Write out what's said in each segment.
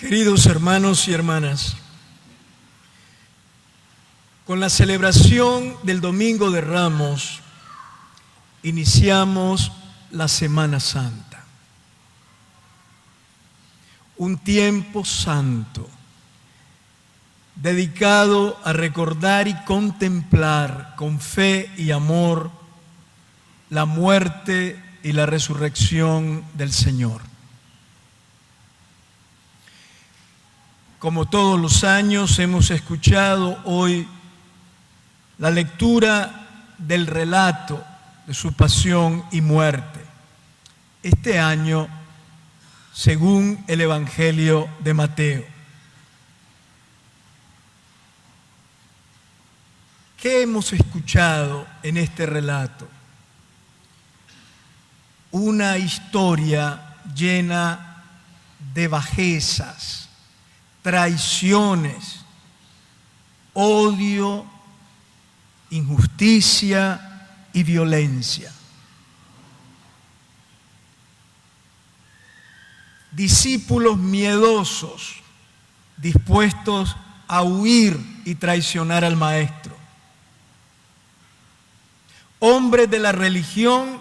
Queridos hermanos y hermanas, con la celebración del Domingo de Ramos, iniciamos la Semana Santa. Un tiempo santo, dedicado a recordar y contemplar con fe y amor la muerte y la resurrección del Señor. Como todos los años, hemos escuchado hoy la lectura del relato de su pasión y muerte. Este año, según el Evangelio de Mateo. ¿Qué hemos escuchado en este relato? Una historia llena de bajezas, traiciones, odio, injusticia y violencia. Discípulos miedosos, dispuestos a huir y traicionar al Maestro. Hombres de la religión,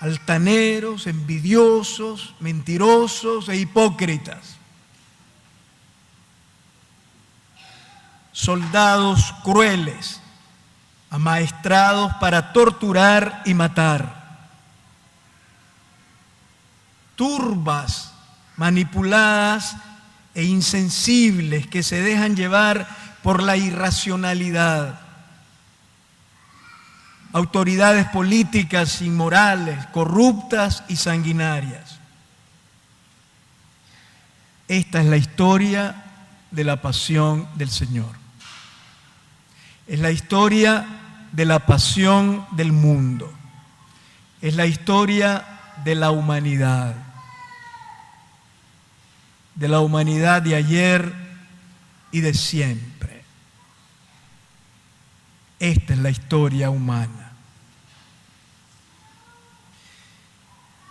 altaneros, envidiosos, mentirosos e hipócritas. Soldados crueles, amaestrados para torturar y matar. Turbas manipuladas e insensibles que se dejan llevar por la irracionalidad. Autoridades políticas inmorales, corruptas y sanguinarias. Esta es la historia de la pasión del Señor. Es la historia de la pasión del mundo. Es la historia de la humanidad. De la humanidad de ayer y de siempre. Esta es la historia humana.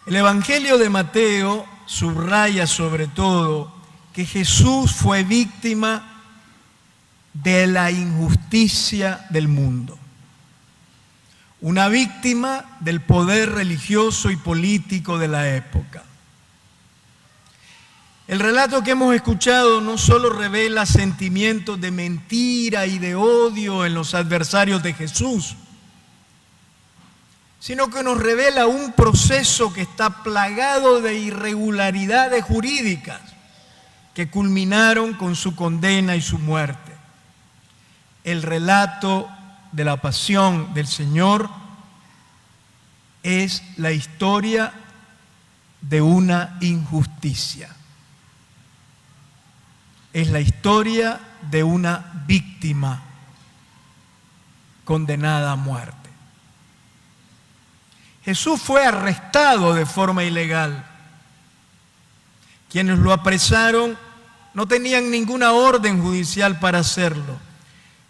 El Evangelio de Mateo subraya sobre todo que Jesús fue víctima de la injusticia del mundo. Una víctima del poder religioso y político de la época. El relato que hemos escuchado no solo revela sentimientos de mentira y de odio en los adversarios de Jesús, sino que nos revela un proceso que está plagado de irregularidades jurídicas que culminaron con su condena y su muerte. El relato de la pasión del Señor es la historia de una injusticia. Es la historia de una víctima condenada a muerte. Jesús fue arrestado de forma ilegal. Quienes lo apresaron no tenían ninguna orden judicial para hacerlo.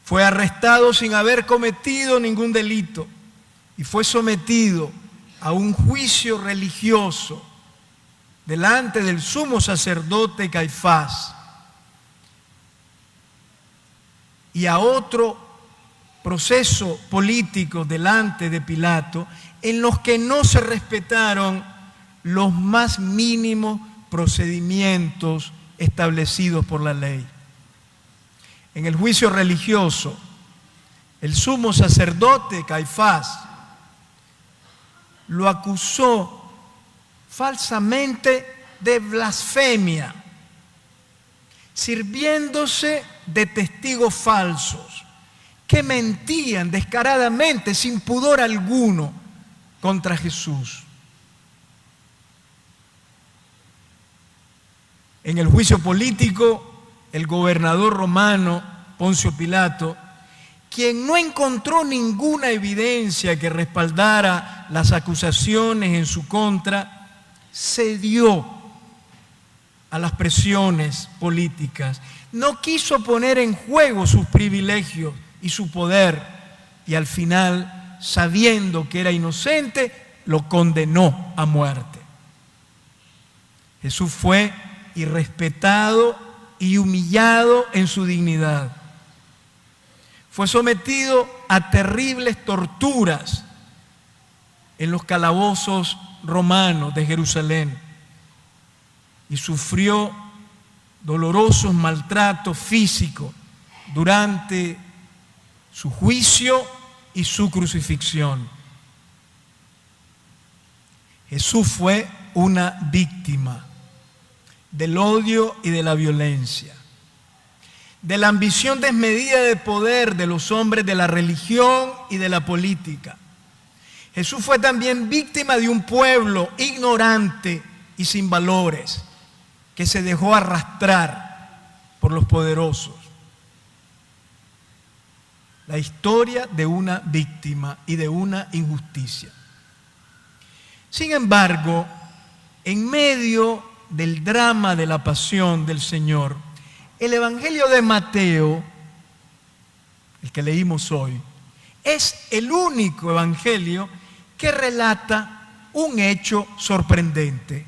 Fue arrestado sin haber cometido ningún delito y fue sometido a un juicio religioso delante del sumo sacerdote Caifás y a otro proceso político delante de Pilato en los que no se respetaron los más mínimos procedimientos establecidos por la ley. En el juicio religioso, el sumo sacerdote Caifás lo acusó falsamente de blasfemia, sirviéndose de testigos falsos que mentían descaradamente, sin pudor alguno, contra Jesús. En el juicio político, el gobernador romano, Poncio Pilato, quien no encontró ninguna evidencia que respaldara las acusaciones en su contra, cedió a las presiones políticas. No quiso poner en juego sus privilegios y su poder, y al final, sabiendo que era inocente, lo condenó a muerte. Jesús fue y respetado y humillado en su dignidad. Fue sometido a terribles torturas en los calabozos romanos de Jerusalén y sufrió dolorosos maltratos físicos durante su juicio y su crucifixión. Jesús fue una víctima del odio y de la violencia, de la ambición desmedida de poder de los hombres de la religión y de la política. Jesús fue también víctima de un pueblo ignorante y sin valores, que se dejó arrastrar por los poderosos. La historia de una víctima y de una injusticia. Sin embargo, en medio del drama de la pasión del Señor, el Evangelio de Mateo, el que leímos hoy, es el único evangelio que relata un hecho sorprendente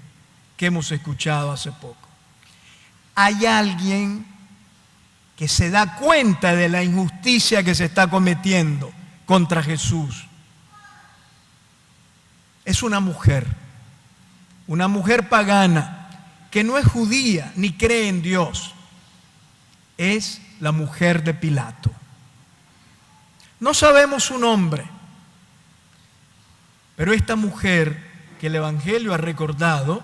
que hemos escuchado hace poco. Hay alguien que se da cuenta de la injusticia que se está cometiendo contra Jesús. Es una mujer pagana, que no es judía ni cree en Dios. Es la mujer de Pilato. No sabemos su nombre, pero esta mujer que el Evangelio ha recordado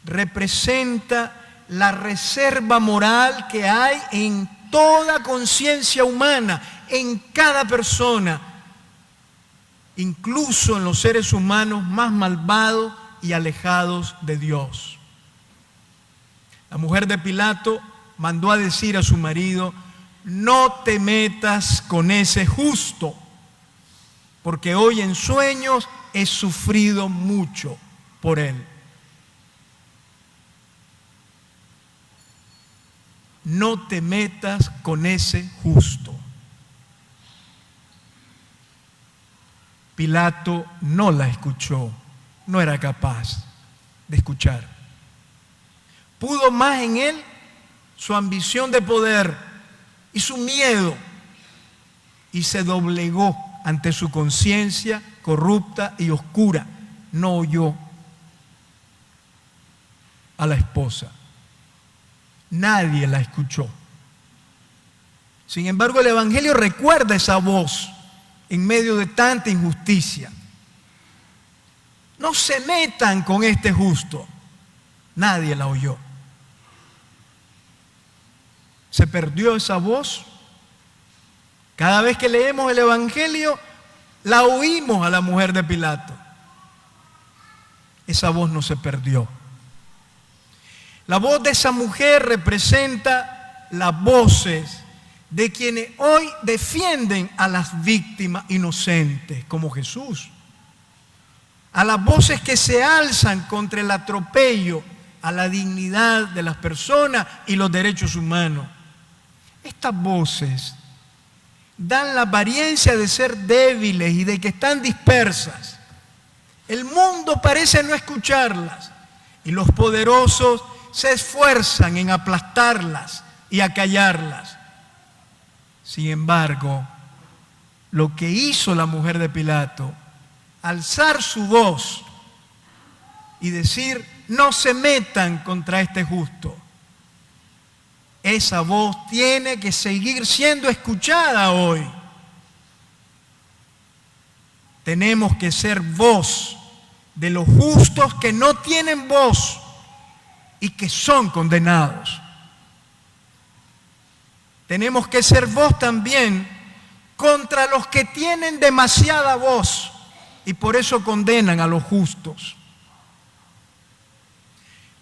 representa la reserva moral que hay en toda conciencia humana, en cada persona, incluso en los seres humanos más malvados y alejados de Dios. La mujer de Pilato mandó a decir a su marido: no te metas con ese justo, porque hoy en sueños he sufrido mucho por él. No te metas con ese justo. Pilato no la escuchó, no era capaz de escuchar. Pudo más en él su ambición de poder y su miedo, y se doblegó ante su conciencia corrupta y oscura. No oyó a la esposa. Nadie la escuchó. Sin embargo, el Evangelio recuerda esa voz en medio de tanta injusticia. No se metan con este justo. Nadie la oyó. Se perdió esa voz. Cada vez que leemos el Evangelio, la oímos a la mujer de Pilato. Esa voz no se perdió. La voz de esa mujer representa las voces de quienes hoy defienden a las víctimas inocentes, como Jesús. A las voces que se alzan contra el atropello a la dignidad de las personas y los derechos humanos. Estas voces dan la apariencia de ser débiles y de que están dispersas. El mundo parece no escucharlas y los poderosos se esfuerzan en aplastarlas y acallarlas. Sin embargo, lo que hizo la mujer de Pilato, alzar su voz y decir: no se metan contra este justo, esa voz tiene que seguir siendo escuchada hoy. Tenemos que ser voz de los justos que no tienen voz y que son condenados. Tenemos que ser voz también contra los que tienen demasiada voz y por eso condenan a los justos.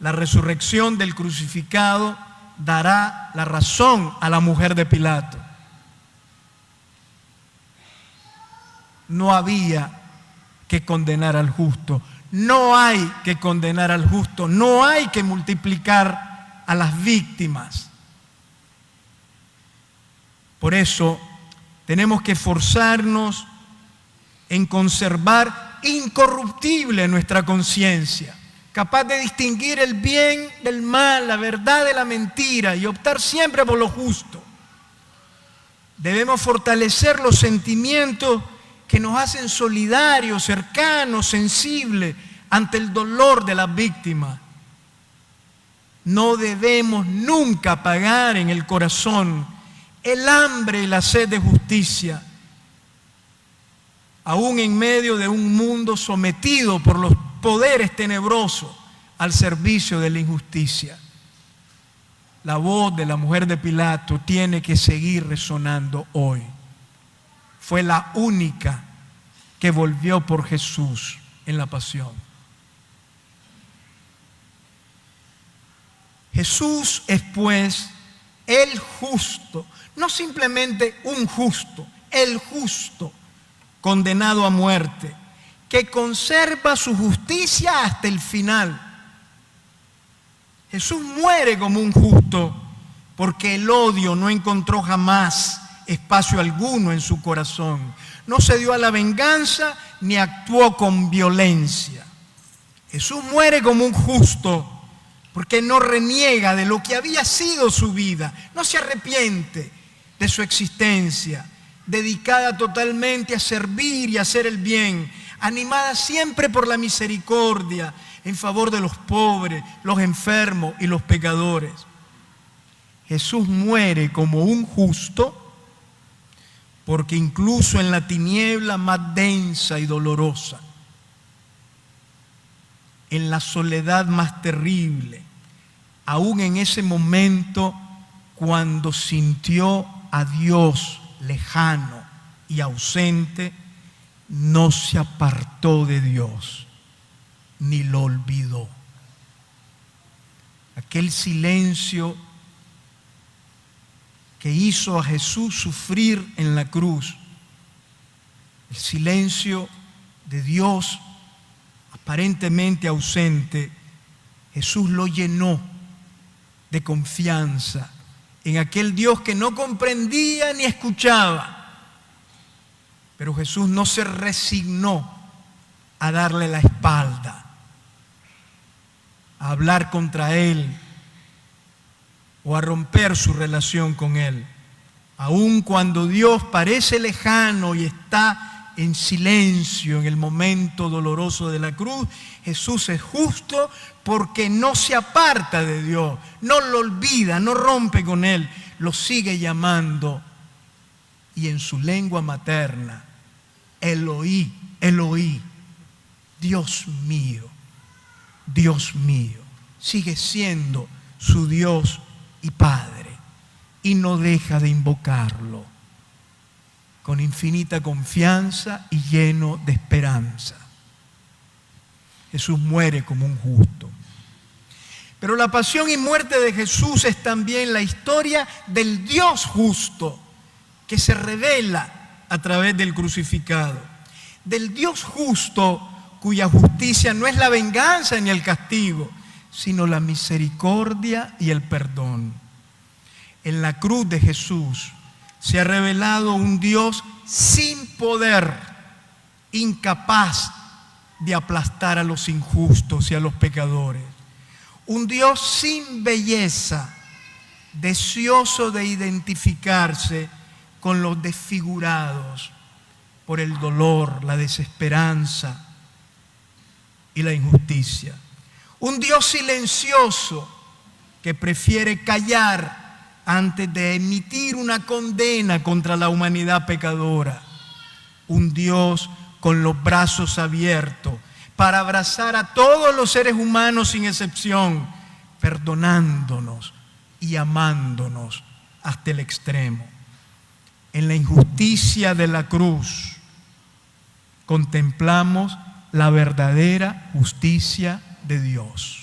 La resurrección del crucificado dará la razón a la mujer de Pilato. No había que condenar al justo. No hay que condenar al justo. No hay que multiplicar a las víctimas. Por eso tenemos que esforzarnos en conservar incorruptible nuestra conciencia, capaz de distinguir el bien del mal, la verdad de la mentira y optar siempre por lo justo. Debemos fortalecer los sentimientos que nos hacen solidarios, cercanos, sensibles ante el dolor de las víctimas. No debemos nunca apagar en el corazón el hambre y la sed de justicia, aún en medio de un mundo sometido por los poderes tenebrosos al servicio de la injusticia. La voz de la mujer de Pilato tiene que seguir resonando hoy. Fue la única que volvió por Jesús en la pasión. Jesús es pues el justo, no simplemente un justo, el justo condenado a muerte, que conserva su justicia hasta el final. Jesús muere como un justo porque el odio no encontró jamás espacio alguno en su corazón. No se dio a la venganza ni actuó con violencia. Jesús muere como un justo porque no reniega de lo que había sido su vida, no se arrepiente de su existencia, dedicada totalmente a servir y a hacer el bien, animada siempre por la misericordia, en favor de los pobres, los enfermos y los pecadores. Jesús muere como un justo porque incluso en la tiniebla más densa y dolorosa, en la soledad más terrible, aún en ese momento cuando sintió a Dios lejano y ausente, no se apartó de Dios ni lo olvidó. Aquel silencio que hizo a Jesús sufrir en la cruz, el silencio de Dios aparentemente ausente, Jesús lo llenó de confianza en aquel Dios que no comprendía ni escuchaba. Pero Jesús no se resignó a darle la espalda, a hablar contra Él o a romper su relación con Él. Aun cuando Dios parece lejano y está en silencio en el momento doloroso de la cruz, Jesús es justo porque no se aparta de Dios, no lo olvida, no rompe con Él, lo sigue llamando. Y en su lengua materna, Eloí, Eloí, Dios mío, sigue siendo su Dios y Padre, y no deja de invocarlo con infinita confianza y lleno de esperanza. Jesús muere como un justo. Pero la pasión y muerte de Jesús es también la historia del Dios justo que se revela a través del crucificado. Del Dios justo cuya justicia no es la venganza ni el castigo, sino la misericordia y el perdón. En la cruz de Jesús se ha revelado un Dios sin poder, incapaz de aplastar a los injustos y a los pecadores. Un Dios sin belleza, deseoso de identificarse con los desfigurados por el dolor, la desesperanza y la injusticia. Un Dios silencioso que prefiere callar antes de emitir una condena contra la humanidad pecadora. Un Dios con los brazos abiertos para abrazar a todos los seres humanos sin excepción, perdonándonos y amándonos hasta el extremo. En la injusticia de la cruz contemplamos la verdadera justicia de Dios.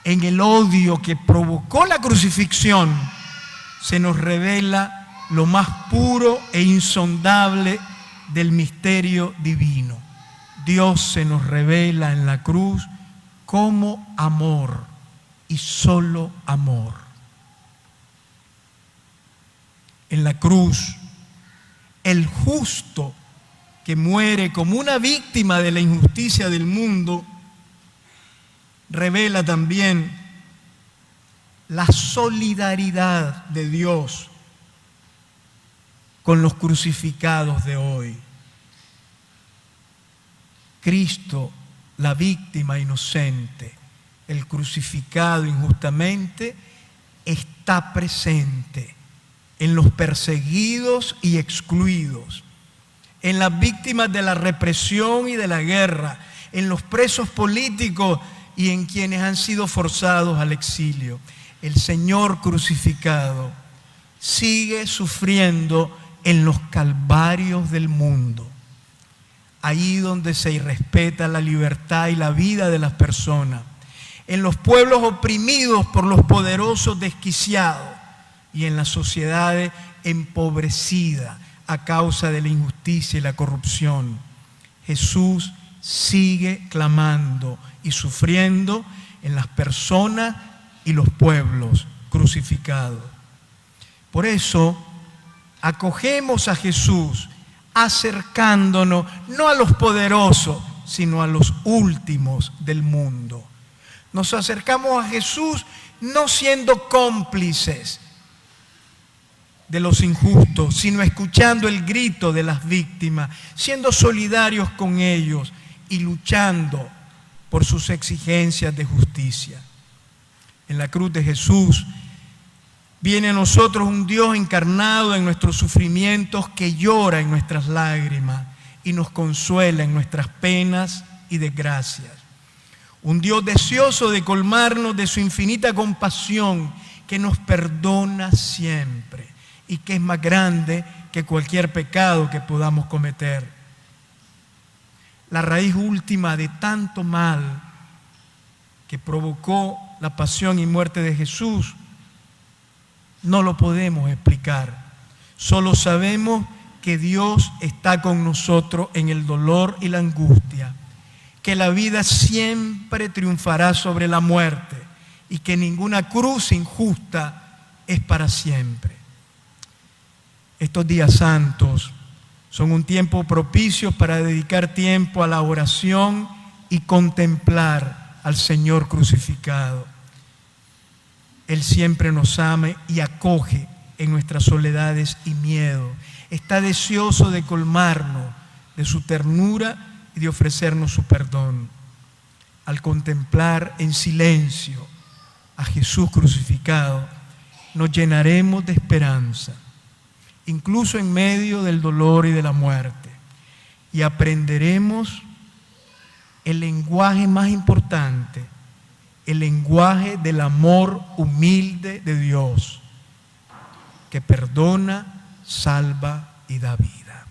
En el odio que provocó la crucifixión se nos revela lo más puro e insondable del misterio divino. Dios se nos revela en la cruz como amor y solo amor. En la cruz, el justo que muere como una víctima de la injusticia del mundo, revela también la solidaridad de Dios con los crucificados de hoy. Cristo, la víctima inocente, el crucificado injustamente, está presente en los perseguidos y excluidos, en las víctimas de la represión y de la guerra, en los presos políticos y en quienes han sido forzados al exilio. El Señor crucificado sigue sufriendo en los calvarios del mundo, ahí donde se irrespeta la libertad y la vida de las personas, en los pueblos oprimidos por los poderosos desquiciados y en las sociedades empobrecidas a causa de la injusticia y la corrupción. Jesús sigue clamando y sufriendo en las personas y los pueblos crucificados. Por eso, acogemos a Jesús acercándonos no a los poderosos, sino a los últimos del mundo. Nos acercamos a Jesús no siendo cómplices de los injustos, sino escuchando el grito de las víctimas, siendo solidarios con ellos y luchando por sus exigencias de justicia. En la cruz de Jesús viene a nosotros un Dios encarnado en nuestros sufrimientos, que llora en nuestras lágrimas y nos consuela en nuestras penas y desgracias. Un Dios deseoso de colmarnos de su infinita compasión, que nos perdona siempre y que es más grande que cualquier pecado que podamos cometer. La raíz última de tanto mal que provocó la pasión y muerte de Jesús no lo podemos explicar. Solo sabemos que Dios está con nosotros en el dolor y la angustia, que la vida siempre triunfará sobre la muerte y que ninguna cruz injusta es para siempre. Estos días santos son un tiempo propicio para dedicar tiempo a la oración y contemplar al Señor crucificado. Él siempre nos ama y acoge en nuestras soledades y miedo. Está deseoso de colmarnos de su ternura y de ofrecernos su perdón. Al contemplar en silencio a Jesús crucificado, nos llenaremos de esperanza, incluso en medio del dolor y de la muerte, y aprenderemos el lenguaje más importante, el lenguaje del amor humilde de Dios, que perdona, salva y da vida.